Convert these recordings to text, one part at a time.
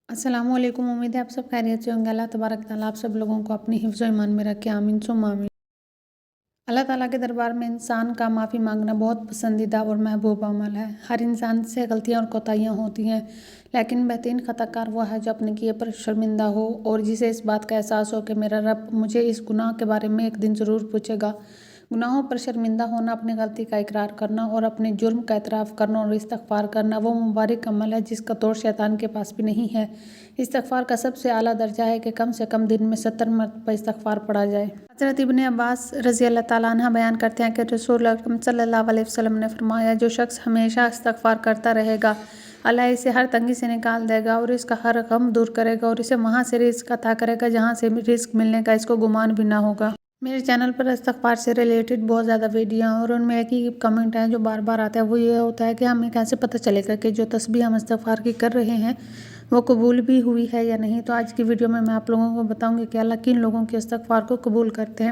السلام علیکم، امید ہے آپ سب خیریت سے ہوں گے۔ اللہ تبارک تعالیٰ آپ سب لوگوں کو اپنی حفظ و ایمان میں رکھے، آمین ثم آمین۔ اللہ تعالیٰ کے دربار میں انسان کا معافی مانگنا بہت پسندیدہ اور محبوب عمل ہے۔ ہر انسان سے غلطیاں اور کوتاہیاں ہوتی ہیں، لیکن بہترین خطا کار وہ ہے جو اپنے کیے پر شرمندہ ہو اور جسے اس بات کا احساس ہو کہ میرا رب مجھے اس گناہ کے بارے میں ایک دن ضرور پوچھے گا۔ گناہوں پر شرمندہ ہونا، اپنی غلطی کا اقرار کرنا اور اپنے جرم کا اعتراف کرنا اور استغفار کرنا وہ مبارک عمل ہے جس کا توڑ شیطان کے پاس بھی نہیں ہے۔ استغفار کا سب سے اعلیٰ درجہ ہے کہ کم سے کم دن میں 70 مرتبہ استغفار پڑھا جائے۔ حضرت ابن عباس رضی اللہ تعالیٰ عنہ بیان کرتے ہیں کہ رسول اکرم صلی اللہ علیہ وسلم نے فرمایا، جو شخص ہمیشہ استغفار کرتا رہے گا، اللہ اسے ہر تنگی سے نکال دے گا اور اس کا ہر غم دور کرے گا اور اسے وہاں سے رزق عطا کرے گا جہاں سے رزق ملنے کا اس کو گمان بھی نہ ہوگا۔ میرے چینل پر استغفار سے ریلیٹڈ بہت زیادہ ویڈیو ہیں اور ان میں ایک ہی کمنٹ ہے جو بار بار آتا ہے، وہ یہ ہوتا ہے کہ ہمیں کیسے پتہ چلے گا کہ جو تسبیح ہم استغفار کی کر رہے ہیں وہ قبول بھی ہوئی ہے یا نہیں۔ تو آج کی ویڈیو میں آپ لوگوں کو بتاؤں گی کہ اللہ کن لوگوں کے استغفار کو قبول کرتے ہیں،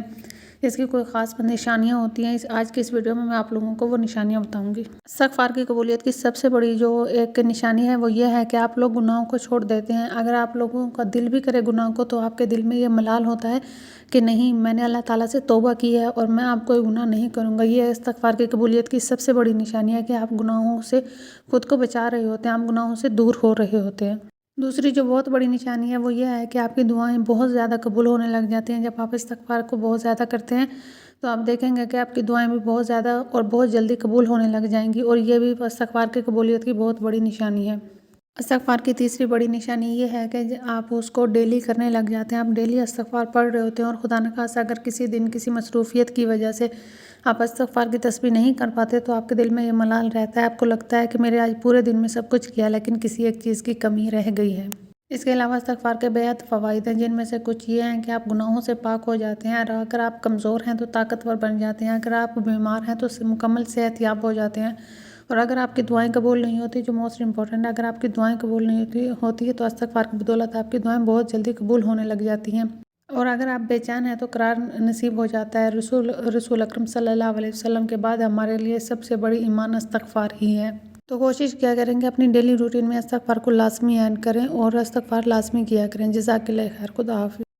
اس کی کوئی خاص نشانیاں ہوتی ہیں۔ آج کی اس ویڈیو میں آپ لوگوں کو وہ نشانیاں بتاؤں گی۔ استغفار کی قبولیت کی سب سے بڑی جو ایک نشانی ہے وہ یہ ہے کہ آپ لوگ گناہوں کو چھوڑ دیتے ہیں۔ اگر آپ لوگوں کا دل بھی کرے گناہوں کو تو آپ کے دل میں یہ ملال ہوتا ہے کہ نہیں، میں نے اللہ تعالیٰ سے توبہ کی ہے اور میں اب کوئی گناہ نہیں کروں گا۔ یہ استغفار کی قبولیت کی سب سے بڑی نشانی ہے کہ آپ گناہوں سے خود کو بچا رہے ہوتے ہیں، آپ گناہوں سے دور ہو رہے ہوتے ہیں۔ دوسری جو بہت بڑی نشانی ہے وہ یہ ہے کہ آپ کی دعائیں بہت زیادہ قبول ہونے لگ جاتی ہیں۔ جب آپ استغفار کو بہت زیادہ کرتے ہیں تو آپ دیکھیں گے کہ آپ کی دعائیں بھی بہت زیادہ اور بہت جلدی قبول ہونے لگ جائیں گی، اور یہ بھی استغفار کی قبولیت کی بہت بڑی نشانی ہے۔ استغفار کی تیسری بڑی نشانی یہ ہے کہ آپ اس کو ڈیلی کرنے لگ جاتے ہیں۔ آپ ڈیلی استغفار پڑھ رہے ہوتے ہیں اور خدا نخواستہ اگر کسی دن کسی مصروفیت کی وجہ سے آپ استغفار کی تسبیح نہیں کر پاتے تو آپ کے دل میں یہ ملال رہتا ہے، آپ کو لگتا ہے کہ میرے آج پورے دن میں سب کچھ کیا لیکن کسی ایک چیز کی کمی رہ گئی ہے۔ اس کے علاوہ استغفار کے بے حد فوائد ہیں، جن میں سے کچھ یہ ہیں کہ آپ گناہوں سے پاک ہو جاتے ہیں، اگر آپ کمزور ہیں تو طاقتور بن جاتے ہیں، اگر آپ بیمار ہیں تو مکمل صحت یاب ہو جاتے ہیں، اور اگر آپ کی دعائیں قبول نہیں ہوتی، جو موسٹ امپورٹنٹ ہے، اگر آپ کی دعائیں قبول نہیں ہوتی ہے تو استغفار کی بدولت آپ کی دعائیں بہت جلدی قبول ہونے لگ جاتی ہیں، اور اگر آپ بے چین ہیں تو قرار نصیب ہو جاتا ہے۔ رسول اکرم صلی اللہ علیہ وسلم کے بعد ہمارے لیے سب سے بڑی ایمان استغفار ہی ہے۔ تو کوشش کیا کریں کہ اپنی ڈیلی روٹین میں استغفار کو لازمی ایڈ کریں اور استغفار لازمی کیا کریں۔ جزاک اللہ خیر، خدا حافظ۔